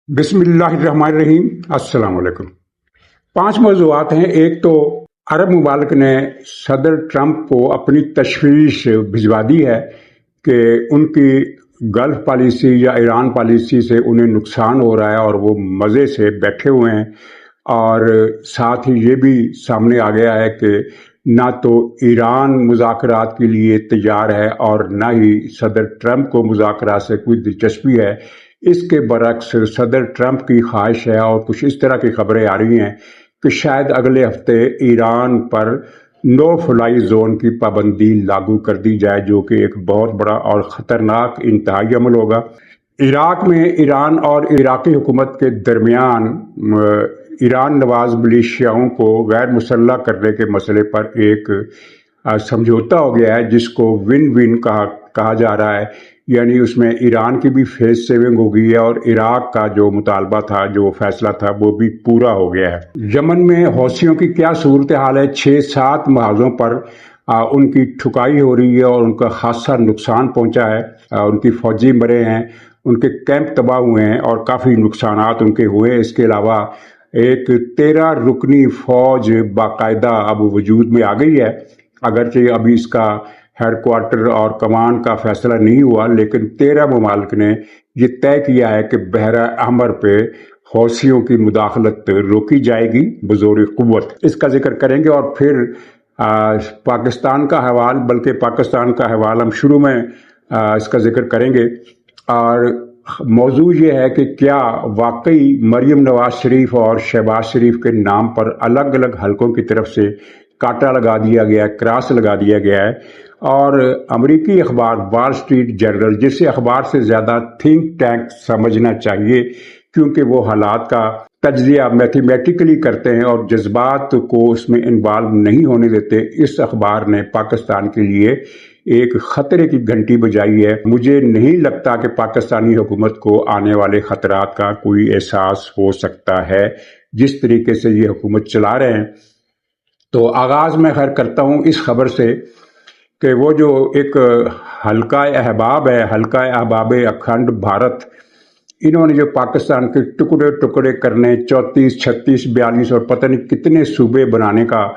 بسم اللہ الرحمن الرحیم۔ السلام علیکم۔ 5 موضوعات ہیں۔ ایک تو عرب ممالک نے صدر ٹرمپ کو اپنی تشویش بھجوا دی ہے کہ ان کی گلف پالیسی یا ایران پالیسی سے انہیں نقصان ہو رہا ہے اور وہ مزے سے بیٹھے ہوئے ہیں، اور ساتھ ہی یہ بھی سامنے آ گیا ہے کہ نہ تو ایران مذاکرات کے لیے تیار ہے اور نہ ہی صدر ٹرمپ کو مذاکرات سے کوئی دلچسپی ہے۔ اس کے برعکس صدر ٹرمپ کی خواہش ہے اور کچھ اس طرح کی خبریں آ رہی ہیں کہ شاید اگلے ہفتے ایران پر نو فلائی زون کی پابندی لاگو کر دی جائے، جو کہ ایک بہت بڑا اور خطرناک انتہائی عمل ہوگا۔ عراق میں ایران اور عراقی حکومت کے درمیان ایران نواز ملیشیاؤں کو غیر مسلح کرنے کے مسئلے پر ایک سمجھوتا ہو گیا ہے، جس کو ون ون کہا جا رہا ہے۔ یعنی اس میں ایران کی بھی فیس سیونگ ہو گئی ہے اور عراق کا جو مطالبہ تھا، جو فیصلہ تھا، وہ بھی پورا ہو گیا ہے۔ یمن میں حوثیوں کی کیا صورتحال ہے؟ 6-7 محاذوں پر ان کی ٹھکائی ہو رہی ہے اور ان کا خاصا نقصان پہنچا ہے۔ ان کی فوجی مرے ہیں، ان کے کیمپ تباہ ہوئے ہیں اور کافی نقصانات ان کے ہوئے ہیں۔ اس کے علاوہ ایک 13 رکنی فوج باقاعدہ اب وجود میں آ گئی ہے، اگرچہ ابھی اس کا ہیڈ کوارٹر اور کمان کا فیصلہ نہیں ہوا، لیکن 13 ممالک نے یہ طے کیا ہے کہ بحیرہ احمر پہ حوثیوں کی مداخلت روکی جائے گی بزور قوت۔ اس کا ذکر کریں گے اور پھر پاکستان کا حوال، بلکہ پاکستان کا حوال ہم شروع میں اس کا ذکر کریں گے۔ اور موضوع یہ ہے کہ کیا واقعی مریم نواز شریف اور شہباز شریف کے نام پر الگ الگ حلقوں کی طرف سے کانٹا لگا دیا گیا ہے، کراس لگا دیا گیا ہے، اور امریکی اخبار وال اسٹریٹ جرنل، جسے اخبار سے زیادہ تھنک ٹینک سمجھنا چاہیے کیونکہ وہ حالات کا تجزیہ میتھمیٹیکلی کرتے ہیں اور جذبات کو اس میں انوالو نہیں ہونے دیتے، اس اخبار نے پاکستان کے لیے ایک خطرے کی گھنٹی بجائی ہے۔ مجھے نہیں لگتا کہ پاکستانی حکومت کو آنے والے خطرات کا کوئی احساس ہو سکتا ہے جس طریقے سے یہ حکومت چلا رہے ہیں۔ تو آغاز میں خیر کرتا ہوں اس خبر سے کہ وہ جو ایک حلقہ احباب ہے، حلقہ احباب اکھنڈ بھارت، انہوں نے جو پاکستان کے ٹکڑے ٹکڑے کرنے، 34، 36، 42 اور پتہ نہیں کتنے صوبے بنانے کا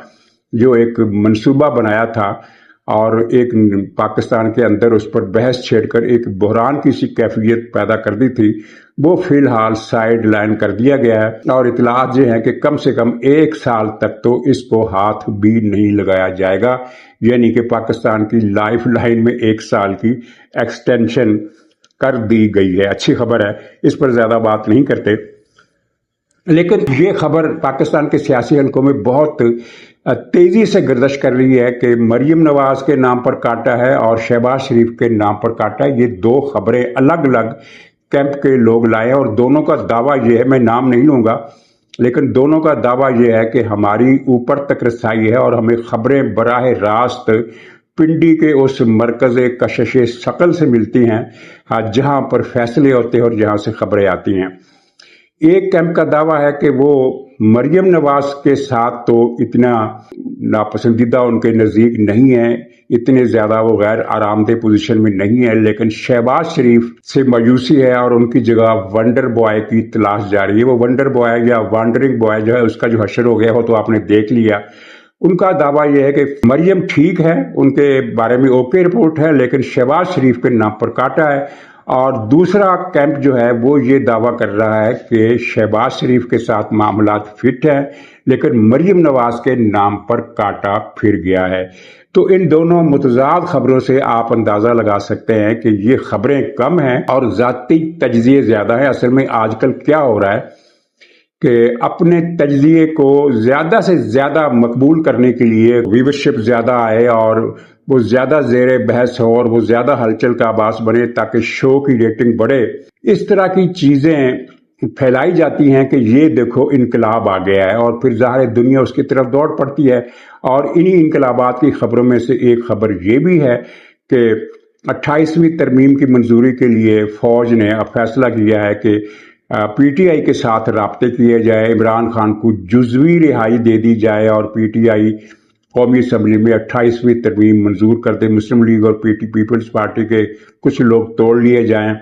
جو ایک منصوبہ بنایا تھا، اور ایک پاکستان کے اندر اس پر بحث چھیڑ کر ایک بحران کی سی کیفیت پیدا کر دی تھی، وہ فی الحال سائیڈ لائن کر دیا گیا ہے، اور اطلاعات یہ ہیں کہ کم سے کم 1 سال تک تو اس کو ہاتھ بھی نہیں لگایا جائے گا۔ یعنی کہ پاکستان کی لائف لائن میں 1 سال کی ایکسٹینشن کر دی گئی ہے۔ اچھی خبر ہے، اس پر زیادہ بات نہیں کرتے، لیکن یہ خبر پاکستان کے سیاسی حلقوں میں بہت تیزی سے گردش کر رہی ہے کہ مریم نواز کے نام پر کاٹا ہے اور شہباز شریف کے نام پر کاٹا ہے۔ یہ 2 خبریں الگ الگ کیمپ کے لوگ لائے، اور دونوں کا دعویٰ یہ ہے، میں نام نہیں لوں گا، لیکن دونوں کا دعویٰ یہ ہے کہ ہماری اوپر تک رسائی ہے اور ہمیں خبریں براہ راست پنڈی کے اس مرکز کشش ثقل سے ملتی ہیں جہاں پر فیصلے ہوتے ہیں اور جہاں سے خبریں آتی ہیں۔ ایک کیمپ کا دعویٰ ہے کہ وہ مریم نواز کے ساتھ تو اتنا ناپسندیدہ ان کے نزدیک نہیں ہے، اتنے زیادہ وہ غیر آرام دہ پوزیشن میں نہیں ہے، لیکن شہباز شریف سے مایوسی ہے اور ان کی جگہ ونڈر بوائے کی تلاش جاری ہے۔ وہ ونڈر بوائے یا وانڈرنگ بوائے جو ہے، اس کا جو حشر ہو گیا ہو تو آپ نے دیکھ لیا۔ ان کا دعویٰ یہ ہے کہ مریم ٹھیک ہے، ان کے بارے میں اوکے رپورٹ ہے، لیکن شہباز شریف کے نام پر کاٹا ہے۔ اور دوسرا کیمپ جو ہے وہ یہ دعویٰ کر رہا ہے کہ شہباز شریف کے ساتھ معاملات فٹ ہیں، لیکن مریم نواز کے نام پر کاٹا پھر گیا ہے۔ تو ان دونوں متضاد خبروں سے آپ اندازہ لگا سکتے ہیں کہ یہ خبریں کم ہیں اور ذاتی تجزیے زیادہ ہیں۔ اصل میں آج کل کیا ہو رہا ہے کہ اپنے تجزیے کو زیادہ سے زیادہ مقبول کرنے کے لیے ویورشپ زیادہ آئے اور وہ زیادہ زیر بحث ہو اور وہ زیادہ ہلچل کا باعث بنے تاکہ شو کی ریٹنگ بڑھے، اس طرح کی چیزیں پھیلائی جاتی ہیں کہ یہ دیکھو انقلاب آ گیا ہے، اور پھر ظاہر دنیا اس کی طرف دوڑ پڑتی ہے۔ اور انہی انقلابات کی خبروں میں سے ایک خبر یہ بھی ہے کہ 28ویں ترمیم کی منظوری کے لیے فوج نے اب فیصلہ کیا ہے کہ پی ٹی آئی کے ساتھ رابطے کیے جائے، عمران خان کو جزوی رہائی دے دی جائے اور پی ٹی آئی قومی اسمبلی میں 28ویں ترمیم منظور کر دے، مسلم لیگ اور پیپلز پارٹی کے کچھ لوگ توڑ لیے جائیں،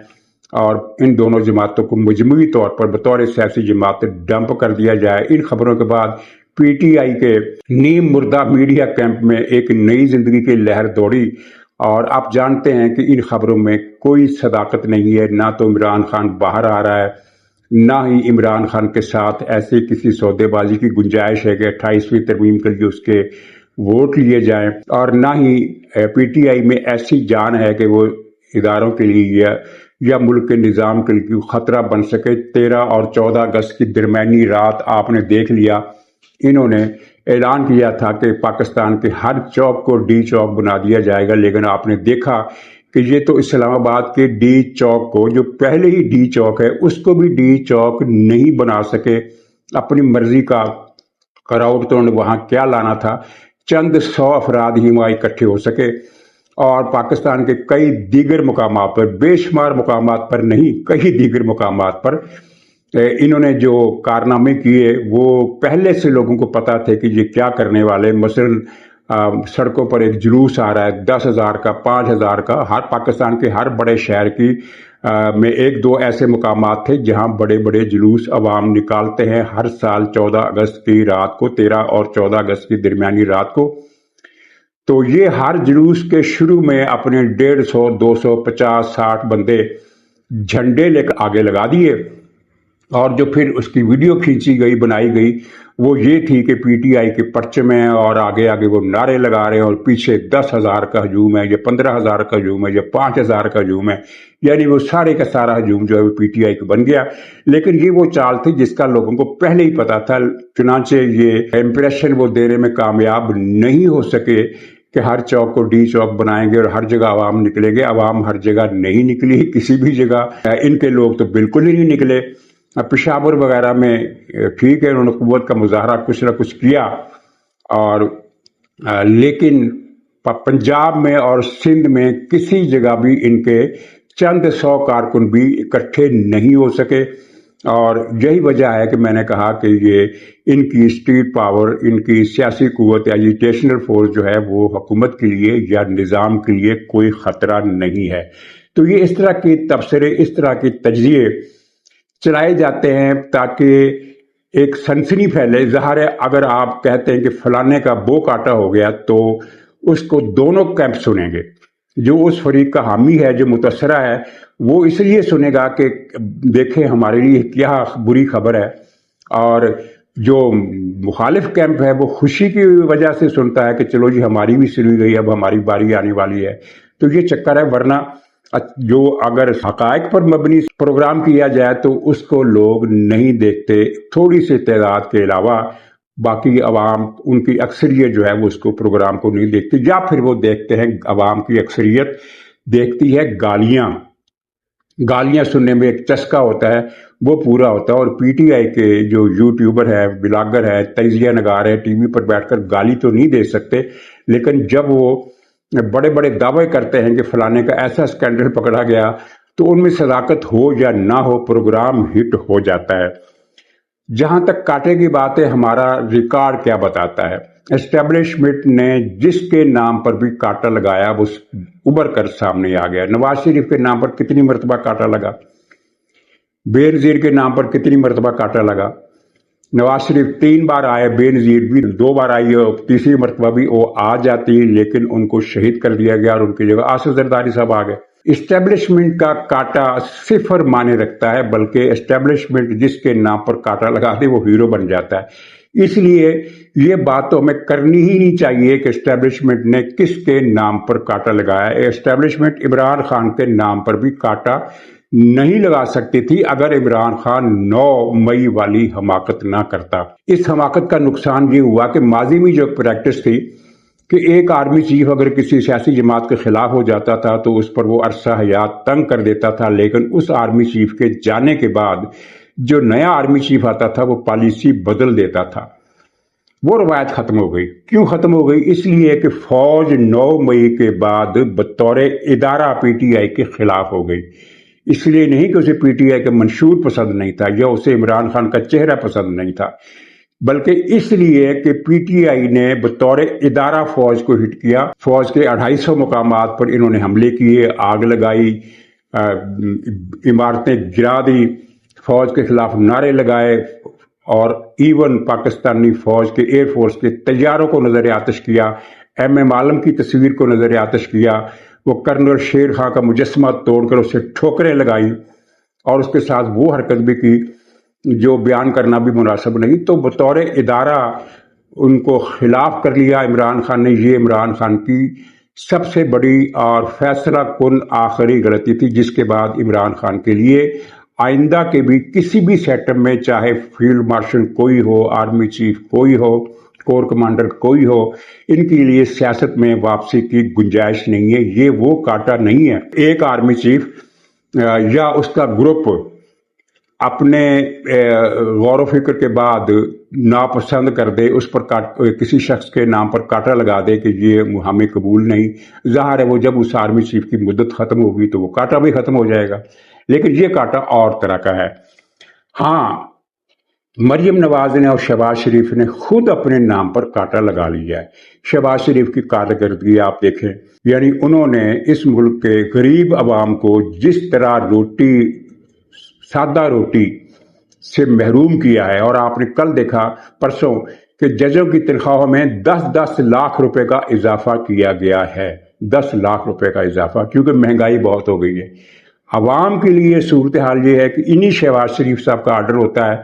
اور ان دونوں جماعتوں کو مجموعی طور پر بطور سیاسی جماعت ڈمپ کر دیا جائے۔ ان خبروں کے بعد پی ٹی آئی کے نیم مردہ میڈیا کیمپ میں ایک نئی زندگی کی لہر دوڑی، اور آپ جانتے ہیں کہ ان خبروں میں کوئی صداقت نہیں ہے، نہ تو عمران خان باہر آ رہا ہے، نہ ہی عمران خان کے ساتھ ایسے کسی سودے بازی کی گنجائش ہے کہ 28ویں ترمیم کے لیے اس کے ووٹ لیے جائیں، اور نہ ہی پی ٹی آئی میں ایسی جان ہے کہ وہ اداروں کے لیے یا ملک کے نظام کے لیے خطرہ بن سکے۔ 13 اور 14 اگست کی درمیانی رات آپ نے دیکھ لیا، انہوں نے اعلان کیا تھا کہ پاکستان کے ہر چوک کو ڈی چوک بنا دیا جائے گا، لیکن آپ نے دیکھا کہ یہ تو اسلام آباد کے ڈی چوک کو، جو پہلے ہی ڈی چوک ہے، اس کو بھی ڈی چوک نہیں بنا سکے۔ اپنی مرضی کا کراؤڈ تو وہاں کیا لانا تھا، چند 100 افراد ہی وہاں اکٹھے ہو سکے، اور پاکستان کے کئی دیگر مقامات پر، بے شمار مقامات پر نہیں، کئی دیگر مقامات پر انہوں نے جو کارنامے کیے وہ پہلے سے لوگوں کو پتا تھے کہ یہ کیا کرنے والے۔ مثلا سڑکوں پر ایک جلوس آ رہا ہے 10,000 کا، 5,000 کا، ہر پاکستان کے ہر بڑے شہر کی میں 1-2 ایسے مقامات تھے جہاں بڑے بڑے جلوس عوام نکالتے ہیں ہر سال 14 اگست کی رات کو، 13 اور 14 اگست کی درمیانی رات کو۔ تو یہ ہر جلوس کے شروع میں اپنے 150, 200, 50, 60 بندے جھنڈے لے کر آگے لگا دیے، اور جو پھر اس کی ویڈیو کھینچی گئی، بنائی گئی، وہ یہ تھی کہ پی ٹی آئی کے پرچم ہیں، اور آگے آگے وہ نعرے لگا رہے ہیں، اور پیچھے 10,000 کا ہجوم ہے، یا 15,000 کا ہجوم ہے، یا 5,000 کا ہجوم ہے، یعنی وہ سارے کا سارا ہجوم جو ہے وہ پی ٹی آئی کو بن گیا۔ لیکن یہ وہ چال تھی جس کا لوگوں کو پہلے ہی پتا تھا، چنانچہ یہ امپریشن وہ دینے میں کامیاب نہیں ہو سکے کہ ہر چوک کو ڈی چوک بنائیں گے اور ہر جگہ عوام نکلے گے۔ عوام ہر جگہ نہیں نکلی، کسی بھی جگہ ان کے لوگ تو بالکل ہی نہیں نکلے۔ پشاور وغیرہ میں ٹھیک ہے، انہوں نے قوت کا مظاہرہ کچھ نہ کچھ کیا، اور لیکن پنجاب میں اور سندھ میں کسی جگہ بھی ان کے چند 100 کارکن بھی اکٹھے نہیں ہو سکے، اور یہی وجہ ہے کہ میں نے کہا کہ یہ ان کی اسٹریٹ پاور، ان کی سیاسی قوت، ایجیٹیشنل فورس جو ہے وہ حکومت کے لیے یا نظام کے لیے کوئی خطرہ نہیں ہے۔ تو یہ اس طرح کے تبصرے، اس طرح کے تجزیے چلائے جاتے ہیں تاکہ ایک سنسنی پھیلے۔ ظاہر ہے اگر آپ کہتے ہیں کہ فلانے کا بو کاٹا ہو گیا تو اس کو دونوں کیمپ سنیں گے۔ جو اس فریق کا حامی ہے، جو متاثرہ ہے، وہ اس لیے سنے گا کہ دیکھیں ہمارے لیے کیا بری خبر ہے، اور جو مخالف کیمپ ہے وہ خوشی کی وجہ سے سنتا ہے کہ چلو جی ہماری بھی سنی گئی، اب ہماری باری آنے والی ہے۔ تو یہ چکر ہے، ورنہ جو اگر حقائق پر مبنی پروگرام کیا جائے تو اس کو لوگ نہیں دیکھتے، تھوڑی سی تعداد کے علاوہ باقی عوام، ان کی اکثریت جو ہے وہ اس کو پروگرام کو نہیں دیکھتی، یا پھر وہ دیکھتے ہیں، عوام کی اکثریت دیکھتی ہے گالیاں سننے میں ایک چسکا ہوتا ہے، وہ پورا ہوتا ہے۔ اور پی ٹی آئی کے جو یوٹیوبر ہے، بلاگر ہے، تجزیہ نگار ہے، ٹی وی پر بیٹھ کر گالی تو نہیں دے سکتے، لیکن جب وہ بڑے بڑے دعوے کرتے ہیں کہ فلانے کا ایسا سکینڈل پکڑا گیا، تو ان میں صداقت ہو یا نہ ہو، پروگرام ہٹ ہو جاتا ہے۔ جہاں تک کاٹے کی بات ہے، ہمارا ریکارڈ کیا بتاتا ہے؟ اسٹیبلشمنٹ نے جس کے نام پر بھی کاٹا لگایا وہ ابھر کر سامنے آ گیا۔ نواز شریف کے نام پر کتنی مرتبہ کاٹا لگا، بے نظیر کے نام پر کتنی مرتبہ کاٹا لگا۔ نواز شریف 3 بار آئے، بے نظیر بھی 2 بار آئی، اور تیسری مرتبہ بھی وہ آ جاتی، لیکن ان کو شہید کر دیا گیا، اور ان کی جگہ آصف زرداری صاحب آ گئے۔ اسٹیبلشمنٹ کا کاٹا 0 معنی رکھتا ہے، بلکہ اسٹیبلشمنٹ جس کے نام پر کاٹا لگا دے وہ ہیرو بن جاتا ہے۔ اس لیے یہ بات تو ہمیں کرنی ہی نہیں چاہیے کہ اسٹیبلشمنٹ نے کس کے نام پر کاٹا لگایا ہے۔ اسٹیبلشمنٹ عمران خان کے نام پر بھی کاٹا نہیں لگا سکتی تھی اگر عمران خان 9 مئی والی حماقت نہ کرتا۔ اس حماقت کا نقصان یہ ہوا کہ ماضی میں جو پریکٹس تھی کہ ایک آرمی چیف اگر کسی سیاسی جماعت کے خلاف ہو جاتا تھا تو اس پر وہ عرصہ حیات تنگ کر دیتا تھا، لیکن اس آرمی چیف کے جانے کے بعد جو نیا آرمی چیف آتا تھا وہ پالیسی بدل دیتا تھا۔ وہ روایت ختم ہو گئی۔ کیوں ختم ہو گئی؟ اس لیے کہ فوج 9 مئی کے بعد بطور ادارہ پی ٹی آئی کے خلاف ہو گئی۔ اس لیے نہیں کہ اسے پی ٹی آئی کا منشور پسند نہیں تھا یا اسے عمران خان کا چہرہ پسند نہیں تھا، بلکہ اس لیے کہ پی ٹی آئی نے بطور ادارہ فوج کو ہٹ کیا۔ فوج کے 250 مقامات پر انہوں نے حملے کیے، آگ لگائی، عمارتیں گرا دی، فوج کے خلاف نعرے لگائے، اور ایون پاکستانی فوج کے ایئر فورس کے طیاروں کو نظر آتش کیا، ایم عالم کی تصویر کو نظر آتش کیا، وہ کرنل شیر خان کا مجسمہ توڑ کر اسے ٹھوکریں لگائیں، اور اس کے ساتھ وہ حرکت بھی کی جو بیان کرنا بھی مناسب نہیں۔ تو بطور ادارہ ان کو خلاف کر لیا عمران خان نے۔ یہ عمران خان کی سب سے بڑی اور فیصلہ کن آخری غلطی تھی، جس کے بعد عمران خان کے لیے آئندہ کے بھی کسی بھی سیکٹر میں، چاہے فیلڈ مارشل کوئی ہو، آرمی چیف کوئی ہو، کور کمانڈر کوئی ہو، ان کے لیے سیاست میں واپسی کی گنجائش نہیں ہے۔ یہ وہ کاٹا نہیں ہے۔ ایک آرمی چیف یا اس کا گروپ اپنے غور و فکر کے بعد ناپسند کر دے، اس پر کسی شخص کے نام پر کاٹا لگا دے کہ یہ ہمیں قبول نہیں، ظاہر ہے وہ جب اس آرمی چیف کی مدت ختم ہوگی تو وہ کاٹا بھی ختم ہو جائے گا، لیکن یہ کاٹا اور طرح کا ہے۔ ہاں، مریم نواز نے اور شہباز شریف نے خود اپنے نام پر کاٹا لگا لیا ہے۔ شہباز شریف کی کارکردگی آپ دیکھیں، یعنی انہوں نے اس ملک کے غریب عوام کو جس طرح سادہ روٹی سے محروم کیا ہے، اور آپ نے کل دیکھا پرسوں کہ ججوں کی تنخواہوں میں 10 لاکھ روپے کا اضافہ کیا گیا ہے، 10 لاکھ روپے کا اضافہ، کیونکہ مہنگائی بہت ہو گئی ہے۔ عوام کے لیے صورتحال یہ ہے کہ انہی شہباز شریف صاحب کا آرڈر ہوتا ہے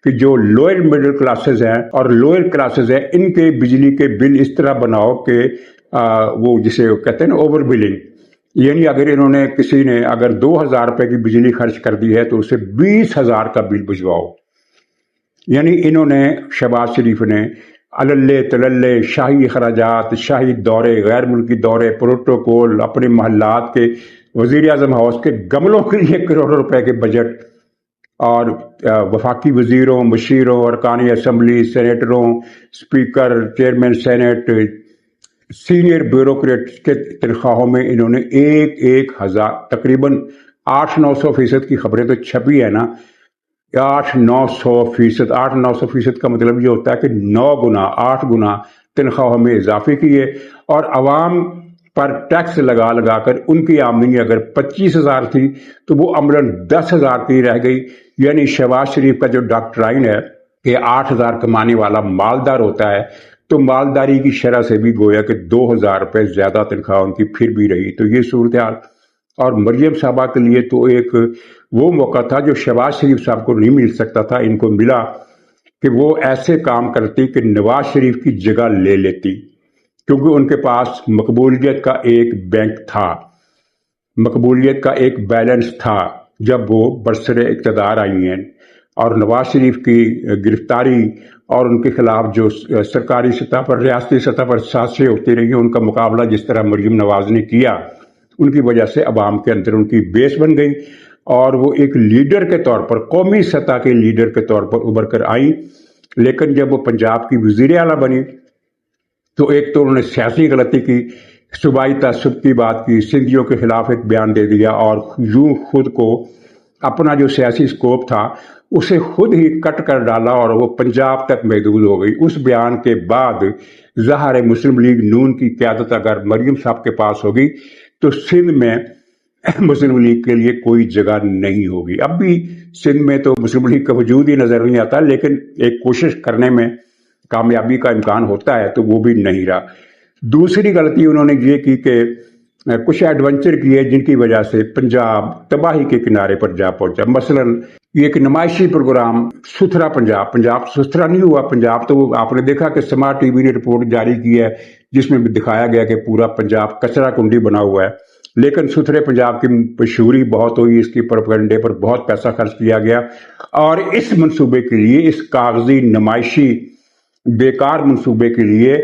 کہ جو لوئر مڈل کلاسز ہیں اور لوئر کلاسز ہیں، ان کے بجلی کے بل اس طرح بناؤ کہ وہ جسے کہتے ہیں نا اوور بلنگ، یعنی اگر انہوں نے کسی نے اگر 2000 روپے کی بجلی خرچ کر دی ہے تو اسے 20,000 کا بل بھجواؤ۔ یعنی انہوں نے شہباز شریف نے عللے تللے شاہی اخراجات، شاہی دورے، غیر ملکی دورے، پروٹوکول، اپنے محلات کے وزیر اعظم ہاؤس کے گملوں کے لیے کروڑوں روپے کے بجٹ، اور وفاقی وزیروں، مشیروں، ارکان اسمبلی، سینیٹروں، speaker, chairman senate, senior bureaucrats کے تنخواہوں میں انہوں نے ایک ہزار، تقریباً 800-900% کی خبریں تو چھپی ہے نا، 800-900% کا مطلب یہ ہوتا ہے کہ 8 گنا تنخواہوں میں اضافے کیے، اور عوام پر ٹیکس لگا لگا کر ان کی آمدنی اگر 25,000 تھی تو وہ عملاً 10,000 کی رہ گئی۔ یعنی شہباز شریف کا جو ڈاکٹرائن ہے کہ 8,000 کمانے والا مالدار ہوتا ہے، تو مالداری کی شرح سے بھی گویا کہ 2,000 روپے زیادہ تنخواہ ان کی پھر بھی رہی۔ تو یہ صورتحال، اور مریم صاحبہ کے لیے تو ایک وہ موقع تھا جو شہباز شریف صاحب کو نہیں مل سکتا تھا، ان کو ملا کہ وہ ایسے کام کرتی کہ نواز شریف کی جگہ لے لیتی، کیونکہ ان کے پاس مقبولیت کا ایک بینک تھا، مقبولیت کا ایک بیلنس تھا جب وہ برسر اقتدار آئی ہیں۔ اور نواز شریف کی گرفتاری اور ان کے خلاف جو سرکاری سطح پر، ریاستی سطح پر سازشیں ہوتی رہی ہیں، ان کا مقابلہ جس طرح مریم نواز نے کیا، ان کی وجہ سے عوام کے اندر ان کی بیس بن گئی، اور وہ ایک لیڈر کے طور پر، قومی سطح کے لیڈر کے طور پر ابھر کر آئیں۔ لیکن جب وہ پنجاب کی وزیر اعلیٰ بنی تو ایک تو انہوں نے سیاسی غلطی کی، صوبائی تعصب کی بات کی، سندھیوں کے خلاف ایک بیان دے دیا، اور یوں خود کو اپنا جو سیاسی سکوپ تھا اسے خود ہی کٹ کر ڈالا، اور وہ پنجاب تک محدود ہو گئی۔ اس بیان کے بعد ظاہر مسلم لیگ نون کی قیادت اگر مریم صاحب کے پاس ہوگی تو سندھ میں مسلم لیگ کے لیے کوئی جگہ نہیں ہوگی۔ اب بھی سندھ میں تو مسلم لیگ کا وجود ہی نظر نہیں آتا، لیکن ایک کوشش کرنے میں کامیابی کا امکان ہوتا ہے تو وہ بھی نہیں رہا۔ دوسری غلطی انہوں نے یہ کی کہ کچھ ایڈونچر کیے جن کی وجہ سے پنجاب تباہی کے کنارے پر جا پہنچا۔ مثلاً یہ ایک نمائشی پروگرام ستھرا پنجاب ستھرا نہیں ہوا پنجاب، تو آپ نے دیکھا کہ سماج ٹی وی نے رپورٹ جاری کی ہے جس میں دکھایا گیا کہ پورا پنجاب کچرا کنڈی بنا ہوا ہے، لیکن ستھرے پنجاب کی مشہوری بہت ہوئی، اس کی پروپیگنڈے پر بہت پیسہ خرچ کیا گیا، اور اس منصوبے کے لیے، اس کاغذی نمائشی بیکار منصوبے کے لیے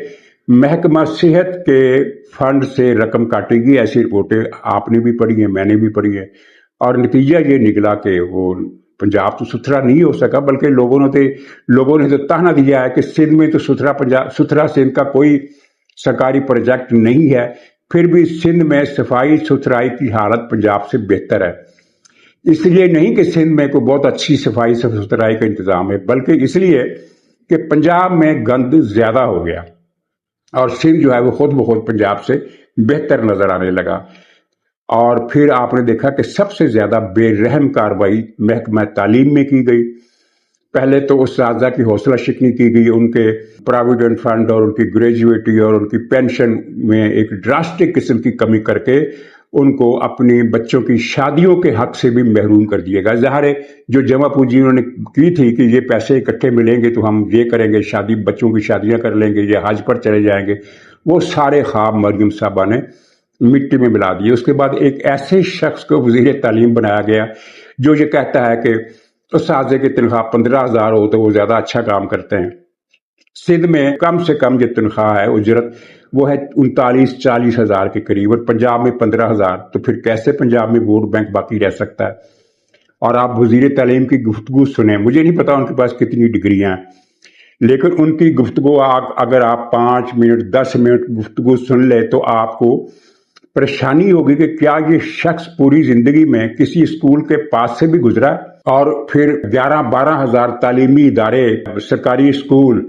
محکمہ صحت کے فنڈ سے رقم کاٹے گی۔ ایسی رپورٹیں آپ نے بھی پڑھی ہیں، میں نے بھی پڑھی ہیں، اور نتیجہ یہ نکلا کہ وہ پنجاب تو ستھرا نہیں ہو سکا، بلکہ لوگوں نے تو تانا دیا ہے کہ سندھ میں تو ستھرا سندھ کا کوئی سرکاری پروجیکٹ نہیں ہے، پھر بھی سندھ میں صفائی ستھرائی کی حالت پنجاب سے بہتر ہے۔ اس لیے نہیں کہ سندھ میں کوئی بہت اچھی صفائی ستھرائی کا انتظام ہے، بلکہ اس لیے کہ پنجاب میں گند زیادہ ہو گیا، اور سندھ جو ہے وہ خود بخود پنجاب سے بہتر نظر آنے لگا۔ اور پھر آپ نے دیکھا کہ سب سے زیادہ بے رحم کارروائی محکمہ تعلیم میں کی گئی. پہلے تو اساتذہ کی حوصلہ شکنی کی گئی، ان کے پراویڈنٹ فنڈ اور ان کی گریجویٹی اور ان کی پینشن میں ایک ڈراسٹک قسم کی کمی کر کے ان کو اپنی بچوں کی شادیوں کے حق سے بھی محروم کر دیے گا. ظاہر ہے جو جمع پونجی انہوں نے کی تھی کہ یہ پیسے اکٹھے ملیں گے تو ہم یہ کریں گے، شادی بچوں کی شادیاں کر لیں گے یا حج پر چلے جائیں گے، وہ سارے خواب مریم صاحبہ نے مٹی میں ملا دیے. اس کے بعد ایک ایسے شخص کو وزیر تعلیم بنایا گیا جو یہ کہتا ہے کہ اساتذہ کی تنخواہ 15,000 ہو تو وہ زیادہ اچھا کام کرتے ہیں. سندھ میں کم سے کم جو تنخواہ ہے اجرت وہ ہے 39-40 ہزار کے قریب، اور پنجاب میں 15,000. تو پھر کیسے پنجاب میں ووٹ بینک باقی رہ سکتا ہے؟ اور آپ وزیر تعلیم کی گفتگو سنیں، مجھے نہیں پتا ان کے پاس کتنی ڈگریاں ہیں، لیکن ان کی گفتگو اگر آپ 5 منٹ 10 منٹ گفتگو سن لے تو آپ کو پریشانی ہوگی کہ کیا یہ شخص پوری زندگی میں کسی اسکول کے پاس سے بھی گزرا. اور پھر 11-12 ہزار تعلیمی ادارے، سرکاری اسکول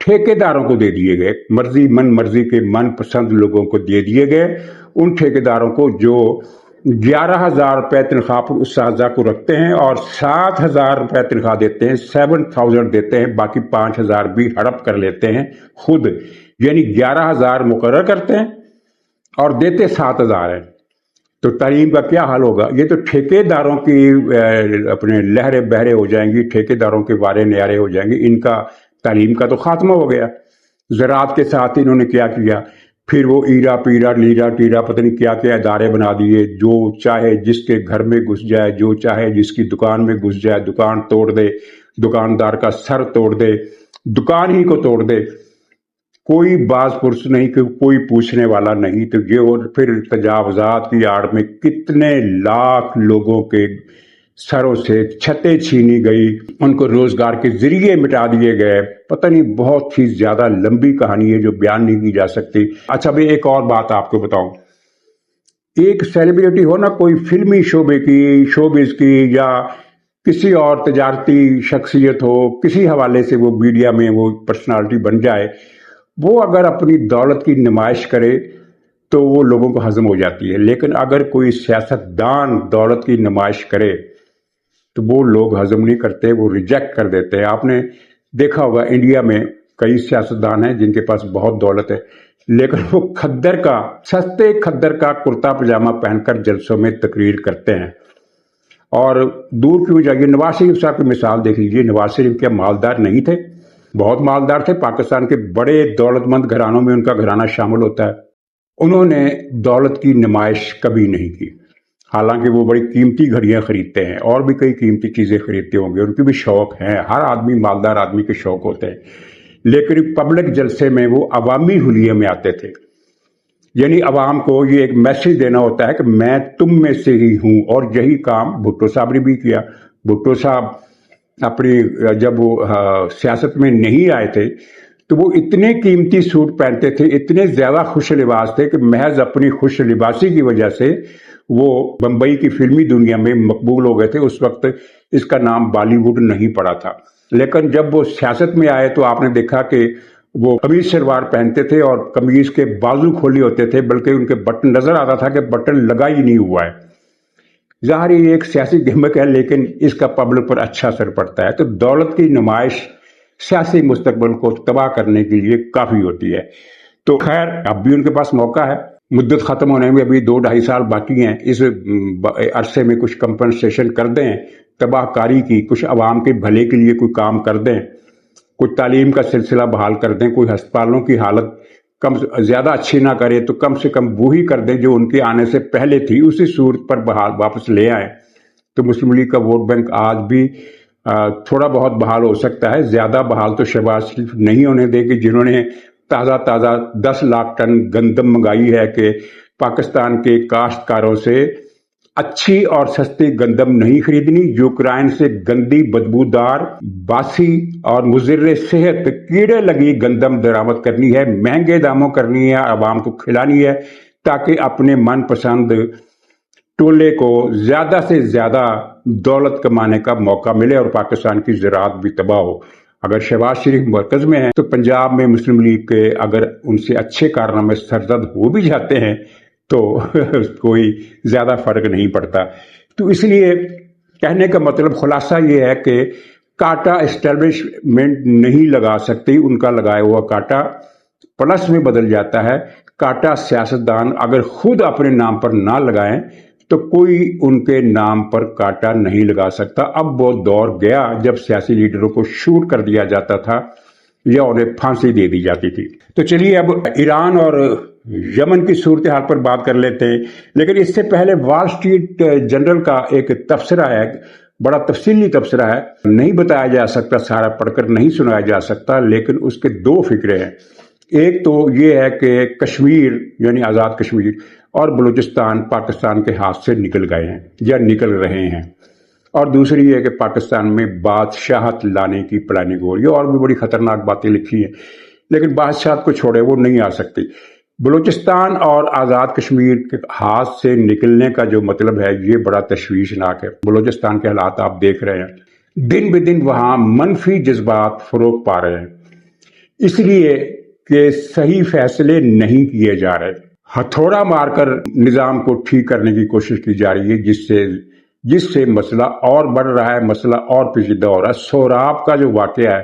ٹھیکیداروں کو دے دیے گئے، مرضی کے من پسند لوگوں کو دے دیے گئے. ان ٹھیکیداروں کو جو 11,000 روپے تنخواہ پر اساتذہ کو رکھتے ہیں اور 7,000 روپے تنخواہ دیتے ہیں، 7,000 دیتے ہیں، باقی 5,000 بھی ہڑپ کر لیتے ہیں خود. یعنی 11,000 مقرر کرتے ہیں اور دیتے 7,000 ہیں. تو تعلیم کا کیا حال ہوگا؟ یہ تو ٹھیکیداروں کی اپنے لہریں بہرے ہو جائیں گی، ٹھیکیداروں کے وارے نیارے ہو جائیں گے. ان کا تعلیم کا تو خاتمہ ہو گیا. زراعت کے ساتھ انہوں نے کیا کیا، پھر وہ ایرا پیرا لیرا ٹیرا پتہ نہیں کیا کیا ادارے بنا دیے. جو چاہے جس کے گھر میں گھس جائے، جو چاہے جس کی دکان میں گھس جائے، دکان توڑ دے، دکاندار کا سر توڑ دے، دکان ہی کو توڑ دے، کوئی باز پرس نہیں، کہ کوئی پوچھنے والا نہیں. تو یہ اور پھر تجاوزات کی آڑ میں کتنے لاکھ لوگوں کے سروں سے چھتیں چھینی گئی، ان کو روزگار کے ذریعے مٹا دیے گئے. پتہ نہیں، بہت ہی زیادہ لمبی کہانی ہے جو بیان نہیں کی جا سکتی. اچھا میں ایک اور بات آپ کو بتاؤں، ایک سیلیبریٹی ہو نا، کوئی فلمی شعبے کی، شوبز کی، یا کسی اور تجارتی شخصیت ہو، کسی حوالے سے وہ میڈیا میں وہ پرسنالٹی بن جائے، وہ اگر اپنی دولت کی نمائش کرے تو وہ لوگوں کو ہضم ہو جاتی ہے. لیکن اگر کوئی سیاستدان دولت کی نمائش کرے تو وہ لوگ ہضم نہیں کرتے، وہ ریجیکٹ کر دیتے ہیں. آپ نے دیکھا ہوگا انڈیا میں کئی سیاستدان ہیں جن کے پاس بہت دولت ہے، لیکن وہ سستے کھدر کا کرتا پاجامہ پہن کر جلسوں میں تقریر کرتے ہیں. اور دور کیوں جائیے، نواز شریف صاحب کی مثال دیکھ لیجیے. نواز شریف کیا مالدار نہیں تھے؟ بہت مالدار تھے. پاکستان کے بڑے دولت مند گھرانوں میں ان کا گھرانہ شامل ہوتا ہے. انہوں نے دولت کی نمائش کبھی نہیں کی، حالانکہ وہ بڑی قیمتی گھڑیاں خریدتے ہیں اور بھی کئی قیمتی چیزیں خریدتے ہوں گے، ان کی بھی شوق ہیں. ہر آدمی، مالدار آدمی کے شوق ہوتے ہیں. لیکن پبلک جلسے میں وہ عوامی حلیے میں آتے تھے. یعنی عوام کو یہ ایک میسج دینا ہوتا ہے کہ میں تم میں سے ہی ہوں. اور یہی کام بھٹو صاحب نے بھی کیا. بھٹو صاحب اپنی جب وہ سیاست میں نہیں آئے تھے تو وہ اتنے قیمتی سوٹ پہنتے تھے، اتنے زیادہ خوش لباس تھے کہ محض اپنی خوش لباسی کی وجہ سے وہ بمبئی کی فلمی دنیا میں مقبول ہو گئے تھے. اس وقت اس کا نام بالی ووڈ نہیں پڑا تھا. لیکن جب وہ سیاست میں آئے تو آپ نے دیکھا کہ وہ قمیض شلوار پہنتے تھے اور قمیض کے بازو کھولے ہوتے تھے، بلکہ ان کے بٹن نظر آتا تھا کہ بٹن لگا ہی نہیں ہوا ہے. ظاہر یہ ایک سیاسی گمک ہے، لیکن اس کا پبلک پر اچھا اثر پڑتا ہے. تو دولت کی نمائش سیاسی مستقبل کو تباہ کرنے کے لیے کافی ہوتی ہے. تو خیر، اب بھی ان کے پاس موقع ہے. مدت ختم ہونے میں ابھی 2-2.5 سال باقی ہیں. اس عرصے میں کچھ کمپنسیشن کر دیں تباہ کاری کی، کچھ عوام کے بھلے کے لیے کوئی کام کر دیں، کوئی تعلیم کا سلسلہ بحال کر دیں، کوئی ہسپتالوں کی حالت زیادہ اچھی نہ کرے تو کم سے کم وہی کر دیں جو ان کے آنے سے پہلے تھی، اسی صورت پر بحال واپس لے آئیں. تو مسلم لیگ کا ووٹ بینک آج بھی تھوڑا بہت بحال ہو سکتا ہے. زیادہ بحال تو شہباز شریف نہیں ہونے دے گی، جنہوں نے تازہ 10 لاکھ ٹن گندم منگائی ہے کہ پاکستان کے کاشتکاروں سے اچھی اور سستی گندم نہیں خریدنی. یوکرائن سے گندی، بدبودار، باسی اور مضر صحت، کیڑے لگی گندم درآمد کرنی ہے، مہنگے داموں کرنی ہے، عوام کو کھلانی ہے، تاکہ اپنے من پسند ٹولے کو زیادہ سے زیادہ دولت کمانے کا موقع ملے اور پاکستان کی زراعت بھی تباہ ہو. اگر شہباز شریف مرکز میں ہیں تو پنجاب میں مسلم لیگ کے اگر ان سے اچھے کارنامے سرزد ہو بھی جاتے ہیں تو کوئی زیادہ فرق نہیں پڑتا. تو اس لیے کہنے کا مطلب خلاصہ یہ ہے کہ کاٹا اسٹیبلشمنٹ نہیں لگا سکتی، ان کا لگایا ہوا کاٹا پلس میں بدل جاتا ہے. کاٹا سیاستدان اگر خود اپنے نام پر نہ لگائیں تو کوئی ان کے نام پر کاٹا نہیں لگا سکتا. اب وہ دور گیا جب سیاسی لیڈروں کو شوٹ کر دیا جاتا تھا یا انہیں پھانسی دے دی جاتی تھی. تو چلیے اب ایران اور یمن کی صورتحال پر بات کر لیتے ہیں، لیکن اس سے پہلے وال اسٹریٹ جرنل کا ایک تبصرہ ہے، بڑا تفصیلی تبصرہ ہے، نہیں بتایا جا سکتا، سارا پڑھ کر نہیں سنایا جا سکتا، لیکن اس کے دو فکرے ہیں. ایک تو یہ ہے کہ کشمیر یعنی آزاد کشمیر اور بلوچستان پاکستان کے ہاتھ سے نکل گئے ہیں یا نکل رہے ہیں، اور دوسری یہ ہے کہ پاکستان میں بادشاہت لانے کی پلاننگ ہو رہی ہے. اور بھی بڑی خطرناک باتیں لکھی ہیں، لیکن بادشاہت کو چھوڑے، وہ نہیں آ سکتی. بلوچستان اور آزاد کشمیر کے ہاتھ سے نکلنے کا جو مطلب ہے یہ بڑا تشویشناک ہے. بلوچستان کے حالات آپ دیکھ رہے ہیں، دن بدن وہاں منفی جذبات فروغ پا رہے ہیں، اس لیے کہ صحیح فیصلے نہیں کیے جا رہے. ہتھوڑا مار کر نظام کو ٹھیک کرنے کی کوشش کی جا رہی ہے، جس سے مسئلہ اور بڑھ رہا ہے، مسئلہ اور پیچیدہ ہو رہا ہے. سوراب کا جو واقعہ ہے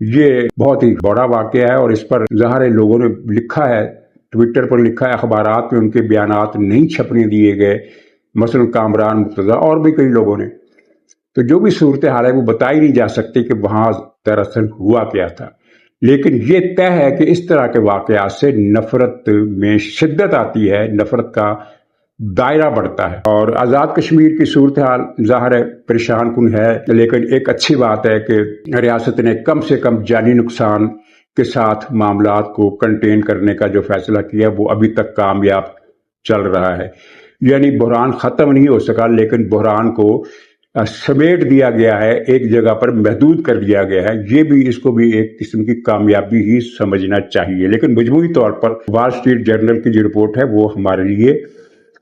یہ بہت ہی بڑا واقعہ ہے، اور اس پر ظاہر لوگوں نے لکھا ہے، ٹویٹر پر لکھا ہے، اخبارات میں ان کے بیانات نہیں چھپنے دیے گئے، مثلا کامران مرتضیٰ اور بھی کئی لوگوں نے. تو جو بھی صورتحال ہے وہ بتائی نہیں جا سکتی کہ وہاں دراصل ہوا کیا تھا، لیکن یہ طے ہے کہ اس طرح کے واقعات سے نفرت میں شدت آتی ہے، نفرت کا دائرہ بڑھتا ہے. اور آزاد کشمیر کی صورتحال ظاہر ہے پریشان کن ہے، لیکن ایک اچھی بات ہے کہ ریاست نے کم سے کم جانی نقصان کے ساتھ معاملات کو کنٹین کرنے کا جو فیصلہ کیا وہ ابھی تک کامیاب چل رہا ہے. یعنی بحران ختم نہیں ہو سکا، لیکن بحران کو سمیٹ دیا گیا ہے، ایک جگہ پر محدود کر دیا گیا ہے. یہ بھی اس کو بھی ایک قسم کی کامیابی ہی سمجھنا چاہیے. لیکن مجموعی طور پر وال اسٹریٹ جرنل کی جو رپورٹ ہے وہ ہمارے لیے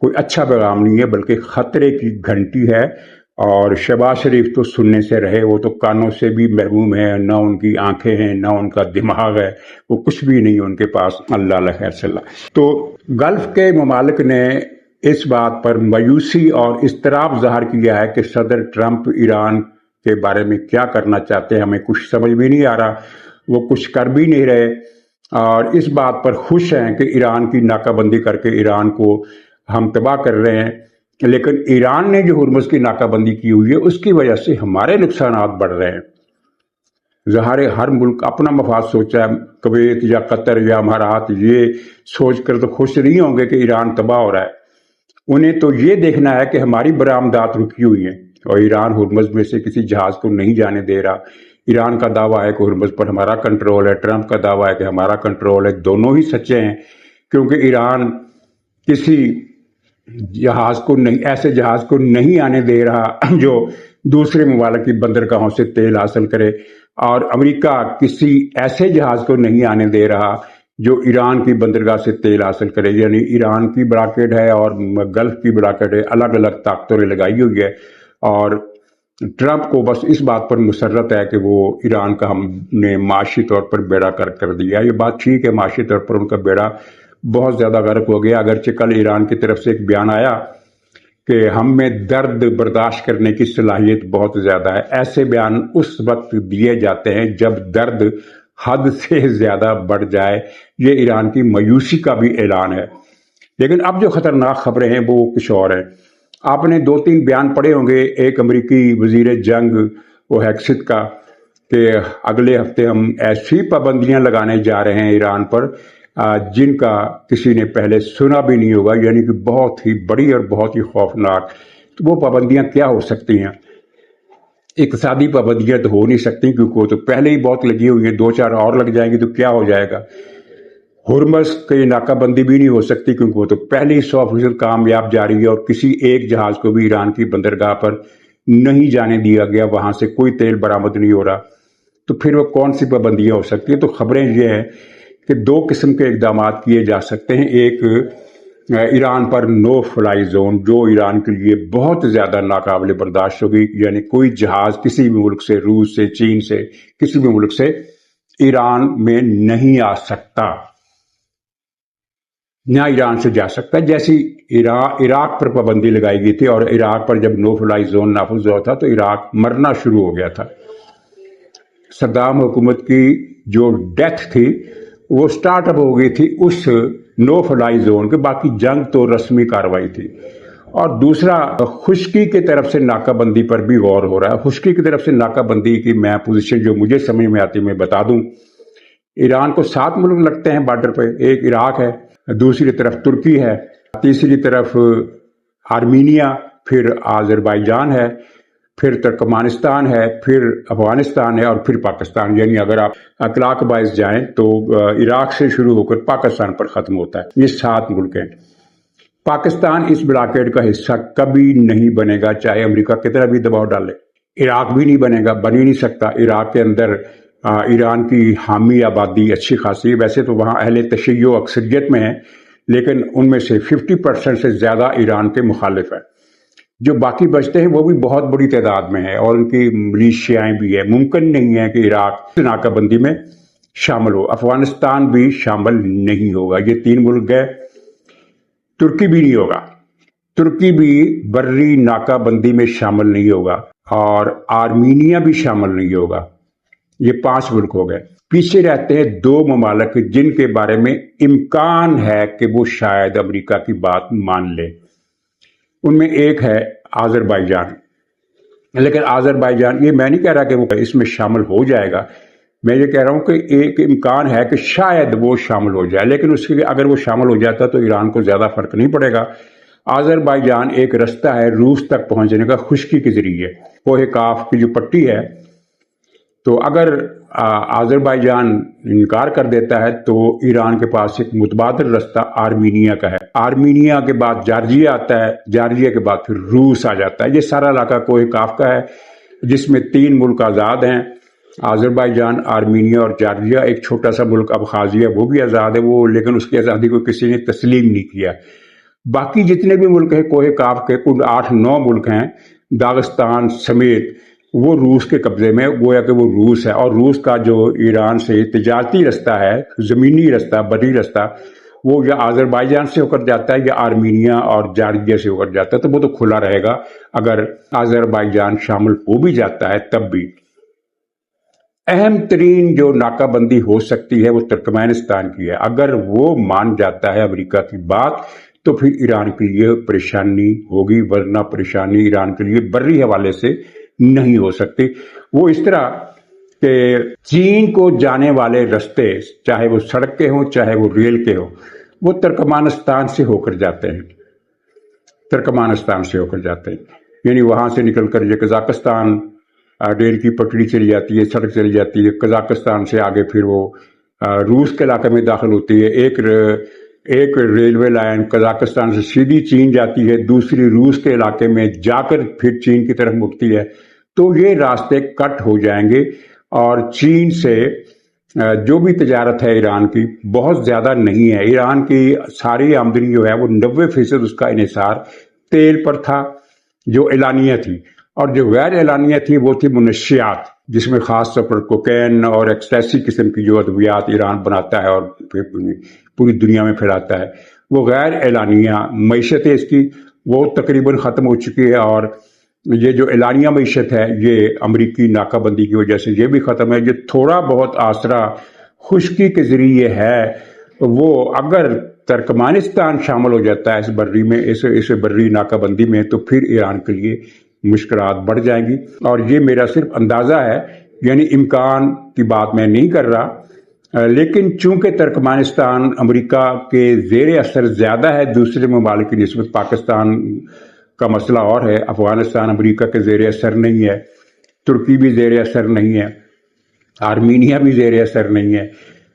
کوئی اچھا پیغام نہیں ہے، بلکہ خطرے کی گھنٹی ہے. اور شہباز شریف تو سننے سے رہے، وہ تو کانوں سے بھی محروم ہے، نہ ان کی آنکھیں ہیں، نہ ان کا دماغ ہے، وہ کچھ بھی نہیں ان کے پاس. اللہ خیر صلی اللہ. تو گلف کے ممالک نے اس بات پر مایوسی اور اضطراب ظاہر کیا ہے کہ صدر ٹرمپ ایران کے بارے میں کیا کرنا چاہتے ہیں، ہمیں کچھ سمجھ بھی نہیں آ رہا، وہ کچھ کر بھی نہیں رہے، اور اس بات پر خوش ہیں کہ ایران کی ناکہ بندی کر کے ایران کو ہم تباہ کر رہے ہیں. لیکن ایران نے جو ہرمز کی ناکہ بندی کی ہوئی ہے اس کی وجہ سے ہمارے نقصانات بڑھ رہے ہیں. ظاہر ہر ملک اپنا مفاد سوچا ہے، کویت یا قطر یا امارات یہ سوچ کر تو خوش نہیں ہوں گے کہ ایران تباہ ہو رہا ہے. انہیں تو یہ دیکھنا ہے کہ ہماری برآمدات رکی ہوئی ہیں اور ایران ہرمز میں سے کسی جہاز کو نہیں جانے دے رہا. ایران کا دعویٰ ہے کہ ہرمز پر ہمارا کنٹرول ہے، ٹرمپ کا دعویٰ ہے کہ ہمارا کنٹرول ہے. دونوں ہی سچے ہیں، کیونکہ ایران کسی جہاز کو نہیں، ایسے جہاز کو نہیں آنے دے رہا جو دوسرے ممالک کی بندرگاہوں سے تیل حاصل کرے، اور امریکہ کسی ایسے جہاز کو نہیں آنے دے رہا جو ایران کی بندرگاہ سے تیل حاصل کرے. یعنی ایران کی بلاکیڈ ہے اور گلف کی بلاکیڈ ہے، الگ الگ طاقتوں نے لگائی ہوئی ہے، اور ٹرمپ کو بس اس بات پر مسرت ہے کہ وہ ایران کا ہم نے معاشی طور پر بیڑا کر دیا. یہ بات ٹھیک ہے، معاشی طور پر ان کا بیڑا بہت زیادہ غرق ہو گیا. اگرچہ کل ایران کی طرف سے ایک بیان آیا کہ ہم میں درد برداشت کرنے کی صلاحیت بہت زیادہ ہے. ایسے بیان اس وقت دیے جاتے ہیں جب درد حد سے زیادہ بڑھ جائے. یہ ایران کی مایوسی کا بھی اعلان ہے. لیکن اب جو خطرناک خبریں ہیں وہ کچھ اور ہیں. آپ نے 2-3 بیان پڑھے ہوں گے. ایک امریکی وزیر جنگ وہ ہیکسٹ کا کہ اگلے ہفتے ہم ایسی پابندیاں لگانے جا رہے ہیں ایران پر جن کا کسی نے پہلے سنا بھی نہیں ہوگا، یعنی کہ بہت ہی بڑی اور بہت ہی خوفناک. تو وہ پابندیاں کیا ہو سکتی ہیں؟ اقتصادی پابندیاں تو ہو نہیں سکتی کیونکہ وہ تو پہلے ہی بہت لگی ہوئی ہیں، 2-4 اور لگ جائیں گی تو کیا ہو جائے گا. ہرمز کی ناکہ بندی بھی نہیں ہو سکتی کیونکہ وہ تو پہلے ہی 100% کامیاب جاری ہے، اور کسی ایک جہاز کو بھی ایران کی بندرگاہ پر نہیں جانے دیا گیا، وہاں سے کوئی تیل برآمد نہیں ہو رہا. تو پھر وہ کون سی پابندیاں ہو سکتی ہیں؟ تو خبریں یہ ہیں کہ 2 قسم کے اقدامات کیے جا سکتے ہیں. ایک ایران پر نو فلائی زون جو ایران کے لیے بہت زیادہ ناقابل برداشت ہوگی، یعنی کوئی جہاز کسی بھی ملک سے، روس سے، چین سے، کسی بھی ملک سے ایران میں نہیں آ سکتا. نہ ایران سے جا سکتا. جیسی عراق پر پابندی لگائی گئی تھی اور عراق پر جب نو فلائی زون نافذ ہوا تھا تو عراق مرنا شروع ہو گیا تھا. صدام حکومت کی جو ڈیتھ تھی وہ سٹارٹ اپ ہو گئی تھی اس نو فلائی زون کے. باقی جنگ تو رسمی کارروائی تھی. اور دوسرا خشکی کی طرف سے ناکہ بندی پر بھی غور ہو رہا ہے. خشکی کی طرف سے ناکہ بندی کی میں پوزیشن جو مجھے سمجھ میں آتی میں بتا دوں. ایران کو 7 ملک لگتے ہیں بارڈر پہ. ایک عراق ہے، دوسری طرف ترکی ہے، تیسری طرف آرمینیا، پھر آذربائیجان ہے، پھر ترکمانستان ہے، پھر افغانستان ہے اور پھر پاکستان. یعنی اگر آپ کلاک وائز جائیں تو عراق سے شروع ہو کر پاکستان پر ختم ہوتا ہے. یہ 7 ملک ہیں. پاکستان اس بلاکیڈ کا حصہ کبھی نہیں بنے گا چاہے امریکہ کتنا بھی دباؤ ڈالے. عراق بھی نہیں بنے گا، بن ہی نہیں سکتا. عراق کے اندر ایران کی حامی آبادی اچھی خاصی ہے. ویسے تو وہاں اہل تشیع اکثریت میں ہیں لیکن ان میں سے 50% سے زیادہ ایران کے مخالف ہیں. جو باقی بچتے ہیں وہ بھی بہت بڑی تعداد میں ہیں اور ان کی ملیشیائیں بھی ہیں. ممکن نہیں ہے کہ عراق ناکہ بندی میں شامل ہو. افغانستان بھی شامل نہیں ہوگا. یہ 3 ملک گئے. ترکی بھی نہیں ہوگا. ترکی بھی بری ناکہ بندی میں شامل نہیں ہوگا اور آرمینیا بھی شامل نہیں ہوگا. یہ 5 ملک ہو گئے. پیچھے رہتے ہیں 2 ممالک جن کے بارے میں امکان ہے کہ وہ شاید امریکہ کی بات مان لے. ان میں ایک ہے آذربائیجان. لیکن آذربائیجان، یہ میں نہیں کہہ رہا کہ وہ اس میں شامل ہو جائے گا. میں یہ کہہ رہا ہوں کہ ایک امکان ہے کہ شاید وہ شامل ہو جائے. لیکن اس کے اگر وہ شامل ہو جاتا تو ایران کو زیادہ فرق نہیں پڑے گا. آذربائیجان ایک رستہ ہے روس تک پہنچنے کا خشکی کے ذریعے. کوہ کاف کی جو پٹی ہے، تو اگر آذربائیجان انکار کر دیتا ہے تو ایران کے پاس ایک متبادل رستہ آرمینیا کا ہے. آرمینیا کے بعد جارجیا آتا ہے، جارجیا کے بعد پھر روس آ جاتا ہے. یہ سارا علاقہ کوہ کاف کا ہے جس میں 3 ملک آزاد ہیں، آذربائیجان، آرمینیا اور جارجیا. ایک چھوٹا سا ملک ابخازیہ وہ بھی آزاد ہے، وہ لیکن اس کی آزادی کو کسی نے تسلیم نہیں کیا. باقی جتنے بھی ملک ہیں کوہ کاف کے، کل 8-9 ملک ہیں داغستان سمیت، وہ روس کے قبضے میں. گویا کہ وہ روس ہے اور روس کا جو ایران سے تجارتی رستہ ہے، زمینی رستہ، بری رستہ، وہ یا آذربائیجان سے ہو کر جاتا ہے یا آرمینیا اور جارجیا سے ہو کر جاتا ہے. تو وہ تو کھلا رہے گا. اگر آذربائیجان شامل ہو بھی جاتا ہے تب بھی. اہم ترین جو ناکہ بندی ہو سکتی ہے وہ ترکمانستان کی ہے. اگر وہ مان جاتا ہے امریکہ کی بات تو پھر ایران کے لیے پریشانی ہوگی، ورنہ پریشانی ایران کے لیے بری حوالے سے نہیں ہو سکتی. وہ اس طرح کہ چین کو جانے والے رستے، چاہے وہ سڑک کے ہوں چاہے وہ ریل کے ہوں، وہ ترکمانستان سے ہو کر جاتے ہیں. ترکمانستان سے ہو کر جاتے ہیں. یعنی وہاں سے نکل کر یہ قزاقستان ریل کی پٹڑی چلی جاتی ہے، سڑک چلی جاتی ہے. قزاقستان سے آگے پھر وہ روس کے علاقے میں داخل ہوتی ہے. ایک ریلوے لائن قزاقستان سے سیدھی چین جاتی ہے، دوسری روس کے علاقے میں جا کر پھر چین کی طرف مڑتی ہے. تو یہ راستے کٹ ہو جائیں گے اور چین سے جو بھی تجارت ہے ایران کی بہت زیادہ نہیں ہے. ایران کی ساری آمدنی جو ہے وہ 90% اس کا انحصار تیل پر تھا جو اعلانیہ تھی، اور جو غیر اعلانیہ تھی وہ تھی منشیات، جس میں خاص طور پر کوکین اور ایکسٹیسی قسم کی جو ادویات ایران بناتا ہے اور پوری دنیا میں پھیلاتا ہے. وہ غیر اعلانیہ معیشت ہے اس کی، وہ تقریباً ختم ہو چکی ہے. اور یہ جو اعلانیہ معیشت ہے یہ امریکی ناکہ بندی کی وجہ سے یہ بھی ختم ہے. یہ تھوڑا بہت آسرا خشکی کے ذریعے ہے، وہ اگر ترکمانستان شامل ہو جاتا ہے اس بری میں، اس بری ناکہ بندی میں، تو پھر ایران کے لیے مشکلات بڑھ جائیں گی. اور یہ میرا صرف اندازہ ہے، یعنی امکان کی بات میں نہیں کر رہا. لیکن چونکہ ترکمانستان امریکہ کے زیر اثر زیادہ ہے دوسرے ممالک کی نسبت، پاکستان کا مسئلہ اور ہے، افغانستان امریکہ کے زیر اثر نہیں ہے، ترکی بھی زیر اثر نہیں ہے، آرمینیا بھی زیر اثر نہیں ہے،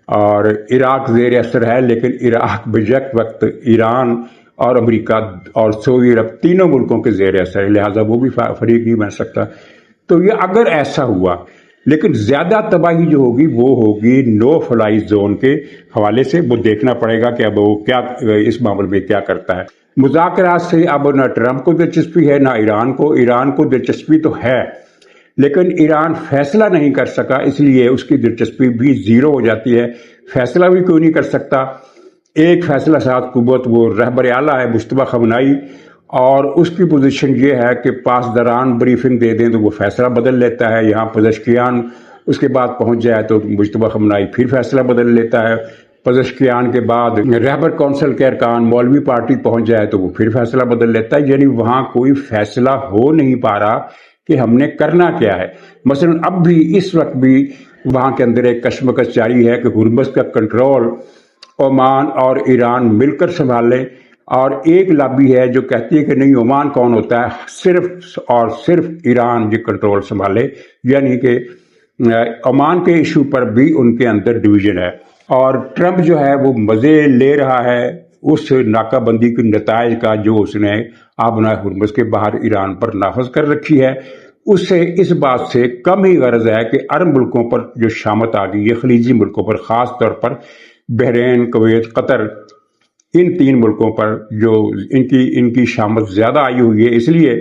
اور عراق زیر اثر ہے. لیکن عراق بیک وقت ایران اور امریکہ اور سعودی عرب تینوں ملکوں کے زیر اثر ہے، لہٰذا وہ بھی فریق نہیں بن سکتا. تو یہ اگر ایسا ہوا، لیکن زیادہ تباہی جو ہوگی وہ ہوگی نو فلائی زون کے حوالے سے. وہ دیکھنا پڑے گا کہ اب وہ کیا اس معاملے میں کیا کرتا ہے. مذاکرات سے اب نہ ٹرمپ کو دلچسپی ہے نہ ایران کو. ایران کو دلچسپی تو ہے لیکن ایران فیصلہ نہیں کر سکا، اس لیے اس کی دلچسپی بھی زیرو ہو جاتی ہے. فیصلہ بھی کیوں نہیں کر سکتا؟ ایک فیصلہ ساز قوت وہ رہبر اعلیٰ ہے مجتبیٰ خامنہئی، اور اس کی پوزیشن یہ ہے کہ پاسداران بریفنگ دے دیں تو وہ فیصلہ بدل لیتا ہے، یہاں پزشکیان اس کے بعد پہنچ جائے تو مجتبیٰ خامنہئی پھر فیصلہ بدل لیتا ہے، پزشکیان کے بعد رہبر کونسل کے ارکان مولوی پارٹی پہنچ جائے تو وہ پھر فیصلہ بدل لیتا ہے، یعنی وہاں کوئی فیصلہ ہو نہیں پا رہا کہ ہم نے کرنا کیا ہے۔ مثلا اب بھی اس وقت بھی وہاں کے اندر ایک کشمکش جاری ہے کہ ہرمز کا کنٹرول عمان اور ایران مل کر سنبھالیں، اور ایک لابی ہے جو کہتی ہے کہ نہیں، عمان کون ہوتا ہے، صرف اور صرف ایران یہ کنٹرول سنبھالے، یعنی کہ عمان کے ایشو پر بھی ان کے اندر ڈویژن ہے۔ اور ٹرمپ جو ہے وہ مزے لے رہا ہے اس ناکہ بندی کے نتائج کا جو اس نے آبنائے ہرمز کے باہر ایران پر نافذ کر رکھی ہے، اس سے اس بات سے کم ہی غرض ہے کہ عرب ملکوں پر جو شامت آ گئی ہے، خلیجی ملکوں پر، خاص طور پر بحرین، کویت، قطر، ان 3 ملکوں پر جو ان کی شامت زیادہ آئی ہوئی ہے، اس لیے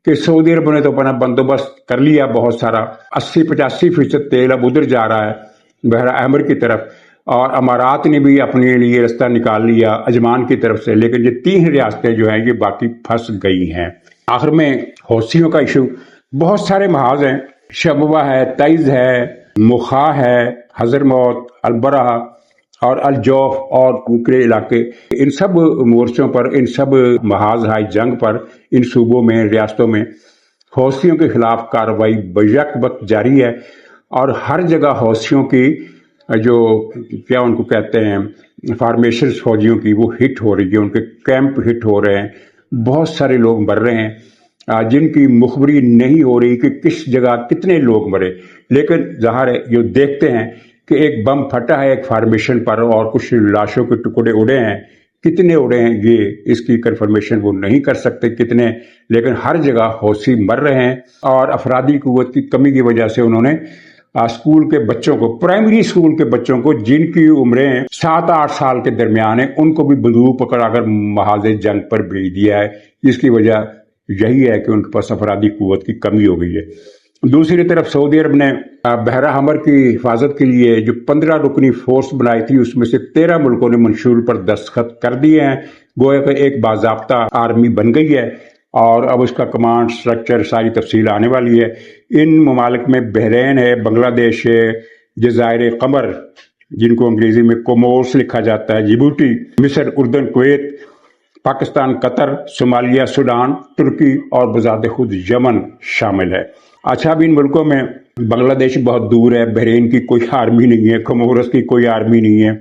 کہ سعودی عرب نے تو اپنا بندوبست کر لیا بہت سارا، 80-85% تیل اب ادھر جا رہا ہے بحر احمر کی طرف، اور امارات نے بھی اپنے لیے رستہ نکال لیا عجمان کی طرف سے، لیکن یہ 3 ریاستیں جو ہیں یہ باقی پھنس گئی ہیں۔ آخر میں حوثیوں کا ایشو بہت سارے محاذ ہیں، شبوہ ہے، تعز ہے، مخا ہے، حضرموت، البرہ اور الجوف اور دوسرے علاقے، ان سب مورچوں پر، ان سب محاذ ہائی جنگ پر، ان صوبوں میں، ریاستوں میں حوثیوں کے خلاف کارروائی بیک وقت جاری ہے، اور ہر جگہ حوثیوں کی جو کیا ان کو کہتے ہیں فارمیشنز فوجیوں کی وہ ہٹ ہو رہی ہے، ان کے کیمپ ہٹ ہو رہے ہیں، بہت سارے لوگ مر رہے ہیں جن کی مخبری نہیں ہو رہی کہ کس جگہ کتنے لوگ مرے، لیکن ظاہر ہے جو دیکھتے ہیں کہ ایک بم پھٹا ہے ایک فارمیشن پر اور کچھ لاشوں کے ٹکڑے اڑے ہیں، کتنے اڑے ہیں یہ اس کی کنفرمیشن وہ نہیں کر سکتے کتنے، لیکن ہر جگہ حوثی مر رہے ہیں، اور افرادی قوت کی کمی کی وجہ سے انہوں نے اسکول کے بچوں کو، پرائمری اسکول کے بچوں کو جن کی عمریں 7-8 سال کے درمیان ہیں، ان کو بھی بندوق پکڑا کر محاذ جنگ پر بھیج دیا ہے، جس کی وجہ یہی ہے کہ ان کے پاس افرادی قوت کی کمی ہو گئی ہے۔ دوسری طرف سعودی عرب نے بحر احمر کی حفاظت کے لیے جو 15 رکنی فورس بنائی تھی، اس میں سے 13 ملکوں نے منشور پر دستخط کر دیے ہیں، گویا کہ ایک باضابطہ آرمی بن گئی ہے، اور اب اس کا کمانڈ سٹرکچر ساری تفصیل آنے والی ہے۔ ان ممالک میں بحرین ہے، بنگلہ دیش ہے، جزائر قمر جن کو انگریزی میں کومورس لکھا جاتا ہے، جبوتی، مصر، اردن، کویت، پاکستان، قطر، صومالیہ، سوڈان، ترکی اور بذات خود یمن شامل ہے۔ اچھا، اب ان ملکوں میں بنگلہ دیش بہت دور ہے، بحرین کی کوئی آرمی نہیں ہے، کومورس کی کوئی آرمی نہیں ہے،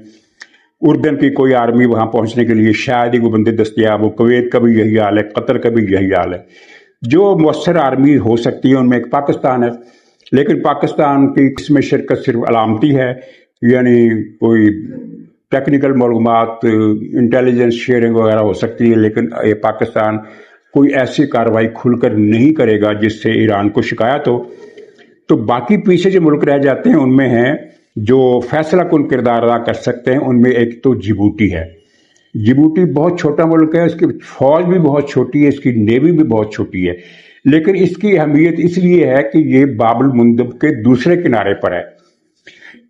اردن کی کوئی آرمی وہاں پہنچنے کے لیے شاید ہی وہ بندے دستیاب ہو، کویت کا بھی یہی حال ہے، قطر کا بھی یہی حال ہے۔ جو مؤثر آرمی ہو سکتی ہے ان میں ایک پاکستان ہے، لیکن پاکستان کی اس میں شرکت صرف علامتی ہے، یعنی کوئی ٹیکنیکل معلومات، انٹیلیجنس شیئرنگ وغیرہ ہو سکتی ہے، لیکن یہ پاکستان کوئی ایسی کارروائی کھل کر نہیں کرے گا جس سے ایران کو شکایت ہو۔ تو باقی پیچھے جو ملک رہ جاتے ہیں ان میں ہیں جو فیصلہ کن کردار ادا کر سکتے ہیں، ان میں ایک تو جبوتی ہے۔ جبوتی بہت چھوٹا ملک ہے، اس کی فوج بھی بہت چھوٹی ہے، اس کی نیوی بھی بہت چھوٹی ہے، لیکن اس کی اہمیت اس لیے ہے کہ یہ باب المندب کے دوسرے کنارے پر ہے،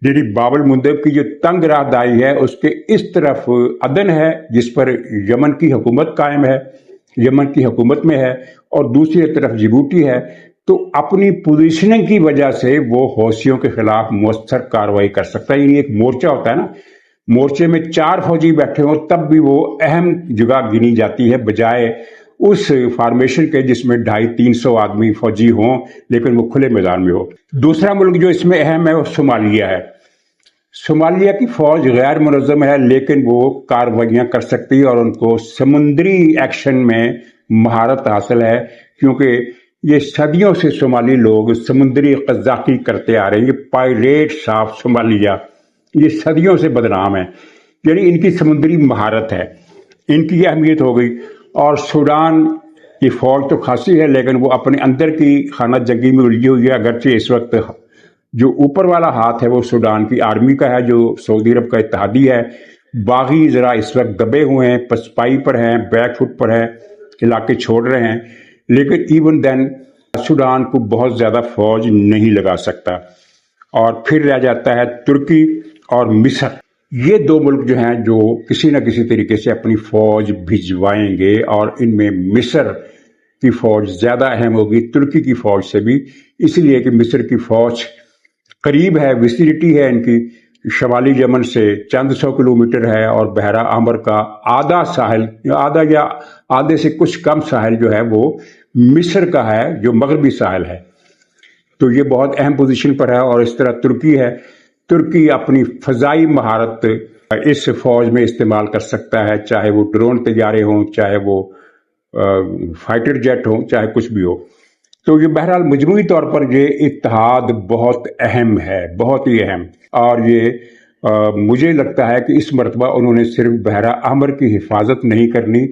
یعنی باب المندب کی جو تنگ راہ دائی ہے اس کے اس طرف عدن ہے جس پر یمن کی حکومت قائم ہے، یمن کی حکومت میں ہے، اور دوسری طرف جبوتی ہے۔ تو اپنی پوزیشننگ کی وجہ سے وہ حوثیوں کے خلاف مؤثر کارروائی کر سکتا ہے، یعنی ایک مورچہ ہوتا ہے نا، مورچے میں 4 فوجی بیٹھے ہوں تب بھی وہ اہم جگہ گنی جاتی ہے، بجائے اس فارمیشن کے جس میں 250-300 آدمی فوجی ہوں لیکن وہ کھلے میدان میں ہو۔ دوسرا ملک جو اس میں اہم ہے وہ صومالیہ ہے۔ صومالیہ کی فوج غیر منظم ہے لیکن وہ کارروائیاں کر سکتی ہے، اور ان کو سمندری ایکشن میں مہارت حاصل ہے، کیونکہ یہ صدیوں سے صومالی لوگ سمندری قزاقی کرتے آ رہے ہیں، یہ پائریٹس آف صومالیہ، یہ صدیوں سے بدنام ہیں، یعنی ان کی سمندری مہارت ہے، ان کی یہ اہمیت ہو گئی۔ اور سوڈان کی فوج تو خاصی ہے لیکن وہ اپنے اندر کی خانہ جنگی میں الجھی ہوئی ہے، اگرچہ اس وقت جو اوپر والا ہاتھ ہے وہ سوڈان کی آرمی کا ہے جو سعودی عرب کا اتحادی ہے، باغی ذرا اس وقت دبے ہوئے ہیں، پسپائی پر ہیں، بیک فٹ پر ہیں، علاقے چھوڑ رہے ہیں، لیکن ایون دین سوڈان کو بہت زیادہ فوج نہیں لگا سکتا۔ اور پھر رہ جاتا ہے ترکی اور مصر، یہ دو ملک جو ہیں جو کسی نہ کسی طریقے سے اپنی فوج بھجوائیں گے، اور ان میں مصر کی فوج زیادہ اہم ہوگی ترکی کی فوج سے بھی، اس لیے کہ مصر کی فوج قریب ہے، ویسینٹی ہے ان کی، شمالی یمن سے چند سو کلومیٹر ہے، اور بحیرہ احمر کا آدھا ساحل، آدھا یا آدھے سے کچھ کم ساحل جو ہے وہ مصر کا ہے، جو مغربی ساحل ہے۔ تو یہ بہت اہم پوزیشن پر ہے۔ اور اس طرح ترکی ہے، ترکی اپنی فضائی مہارت اس فوج میں استعمال کر سکتا ہے، چاہے وہ ڈرون طیارے ہوں، چاہے وہ فائٹر جیٹ ہوں، چاہے کچھ بھی ہو۔ تو یہ بہرحال مجموعی طور پر یہ اتحاد بہت اہم ہے، بہت ہی اہم، اور یہ مجھے لگتا ہے کہ اس مرتبہ انہوں نے صرف بحیرہ احمر کی حفاظت نہیں کرنی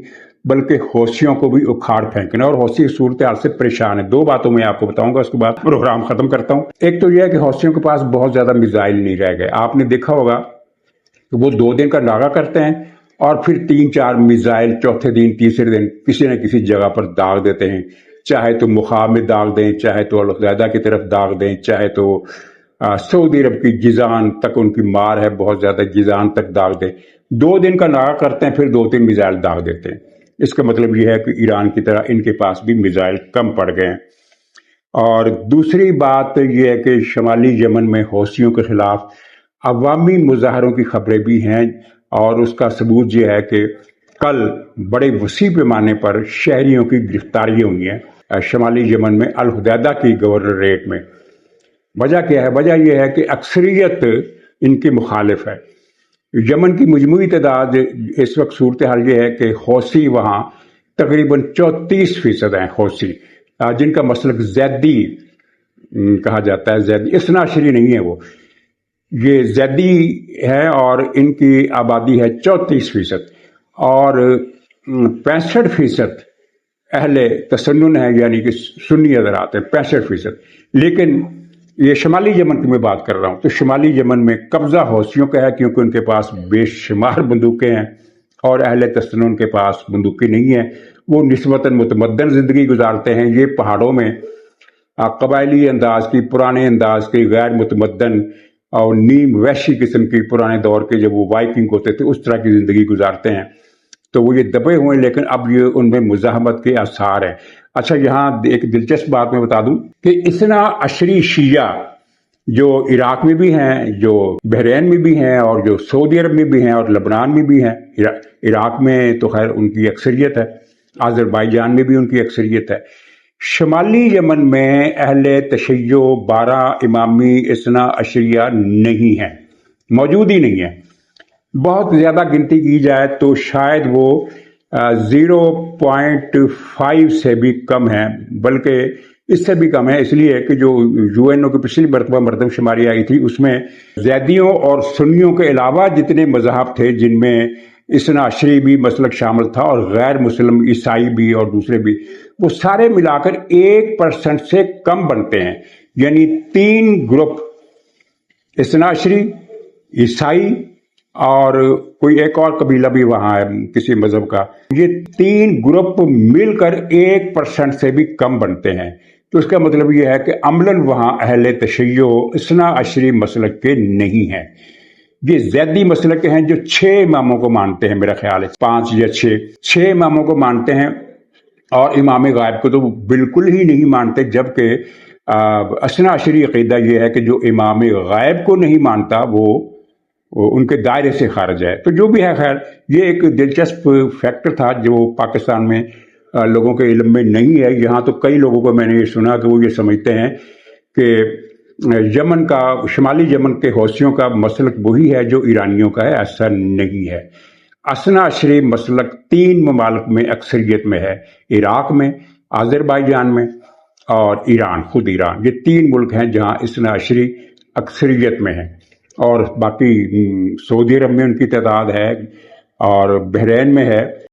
بلکہ حوثیوں کو بھی اکھاڑ پھینکنا، اور حوثی صورتحال سے پریشان ہے۔ دو باتوں میں آپ کو بتاؤں گا، اس کے بعد پروگرام ختم کرتا ہوں۔ ایک تو یہ ہے کہ حوثیوں کے پاس بہت زیادہ میزائل نہیں رہ گئے۔ آپ نے دیکھا ہوگا کہ وہ 2 دن کا ناغہ کرتے ہیں اور پھر 3-4 میزائل چوتھے دن تیسرے دن کسی نہ کسی جگہ پر داغ دیتے ہیں، چاہے تو مخاب میں داغ دیں، چاہے تو القاعدہ کی طرف داغ دیں، چاہے تو سعودی عرب کی جیزان تک ان کی مار ہے، بہت زیادہ جیزان تک داغ دیں۔ 2 دن کا ناغہ کرتے ہیں، پھر 2-3 میزائل داغ دیتے ہیں۔ اس کا مطلب یہ ہے کہ ایران کی طرح ان کے پاس بھی میزائل کم پڑ گئے ہیں۔ اور دوسری بات یہ ہے کہ شمالی یمن میں حوثیوں کے خلاف عوامی مظاہروں کی خبریں بھی ہیں، اور اس کا ثبوت یہ ہے کہ کل بڑے وسیع پیمانے پر شہریوں کی گرفتاریاں ہوئی ہیں شمالی یمن میں الحدیدہ کی گورنریٹ میں۔ وجہ کیا ہے؟ وجہ یہ ہے کہ اکثریت ان کی مخالف ہے۔ یمن کی مجموعی تعداد اس وقت صورتحال یہ ہے کہ حوثی وہاں تقریباً 34% ہیں حوثی، جن کا مسلک زیدی کہا جاتا ہے۔ زیدی اثنا عشری نہیں ہے، وہ یہ زیدی ہے، اور ان کی آبادی ہے 34%، اور 65% اہل تسنن ہے، یعنی کہ سنی حضرات ہیں 65%۔ لیکن یہ شمالی یمن کی میں بات کر رہا ہوں، تو شمالی یمن میں قبضہ حوثیوں کا ہے، کیونکہ ان کے پاس بے شمار بندوقیں ہیں، اور اہل تسنن کے پاس بندوقیں نہیں ہیں۔ وہ نسبتاً متمدن زندگی گزارتے ہیں۔ یہ پہاڑوں میں قبائلی انداز کی، پرانے انداز کی، غیر متمدن اور نیم وحشی قسم کی، پرانے دور کے جب وہ وائکنگ ہوتے تھے اس طرح کی زندگی گزارتے ہیں۔ تو وہ یہ دبے ہوئے، لیکن اب یہ ان میں مزاحمت کے آثار ہیں۔ اچھا، یہاں ایک دلچسپ بات میں بتا دوں کہ اثنا عشری شیعہ جو عراق میں بھی ہیں، جو بحرین میں بھی ہیں، اور جو سعودی عرب میں بھی ہیں، اور لبنان میں بھی ہیں۔ عراق میں تو خیر ان کی اکثریت ہے، آذربائیجان میں بھی ان کی اکثریت ہے۔ شمالی یمن میں اہل تشیع 12 امامی اثنا عشریہ نہیں ہیں، موجود ہی نہیں ہیں۔ بہت زیادہ گنتی کی جائے تو شاید وہ 0.5 سے بھی کم ہے، بلکہ اس سے بھی کم ہے، اس لیے کہ جو UN کی پچھلی مرتبہ مردم شماری آئی تھی، اس میں زیدیوں اور سنیوں کے علاوہ جتنے مذاہب تھے جن میں اثنا عشری بھی مسلک شامل تھا، اور غیر مسلم عیسائی بھی اور دوسرے بھی، وہ سارے ملا کر 1% سے کم بنتے ہیں۔ یعنی 3 گروپ، اثنا عشری، عیسائی، اور کوئی ایک اور قبیلہ بھی وہاں ہے کسی مذہب کا، یہ 3 گروپ مل کر 1% سے بھی کم بنتے ہیں۔ تو اس کا مطلب یہ ہے کہ عملاً وہاں اہل تشیع اثنا عشری مسلک کے نہیں ہیں۔ یہ زیدی مسلک کے ہیں جو 6 اماموں کو مانتے ہیں، میرا خیال ہے 5 یا 6 اماموں کو مانتے ہیں، اور امام غائب کو تو بالکل ہی نہیں مانتے، جبکہ اثنا عشری عقیدہ یہ ہے کہ جو امام غائب کو نہیں مانتا وہ ان کے دائرے سے خارج ہے۔ تو جو بھی ہے، خیر یہ ایک دلچسپ فیکٹر تھا جو پاکستان میں لوگوں کے علم میں نہیں ہے۔ یہاں تو کئی لوگوں کو میں نے یہ سنا کہ وہ یہ سمجھتے ہیں کہ یمن کا، شمالی یمن کے حوثیوں کا مسلک وہی ہے جو ایرانیوں کا ہے۔ ایسا نہیں ہے۔ اثنا عشری مسلک 3 ممالک میں اکثریت میں ہے، عراق میں، آذربائیجان میں، اور ایران، خود ایران۔ یہ 3 ملک ہیں جہاں اثنا عشری اکثریت میں ہے، اور باقی سعودی عرب میں ان کی تعداد ہے، اور بحرین میں ہے۔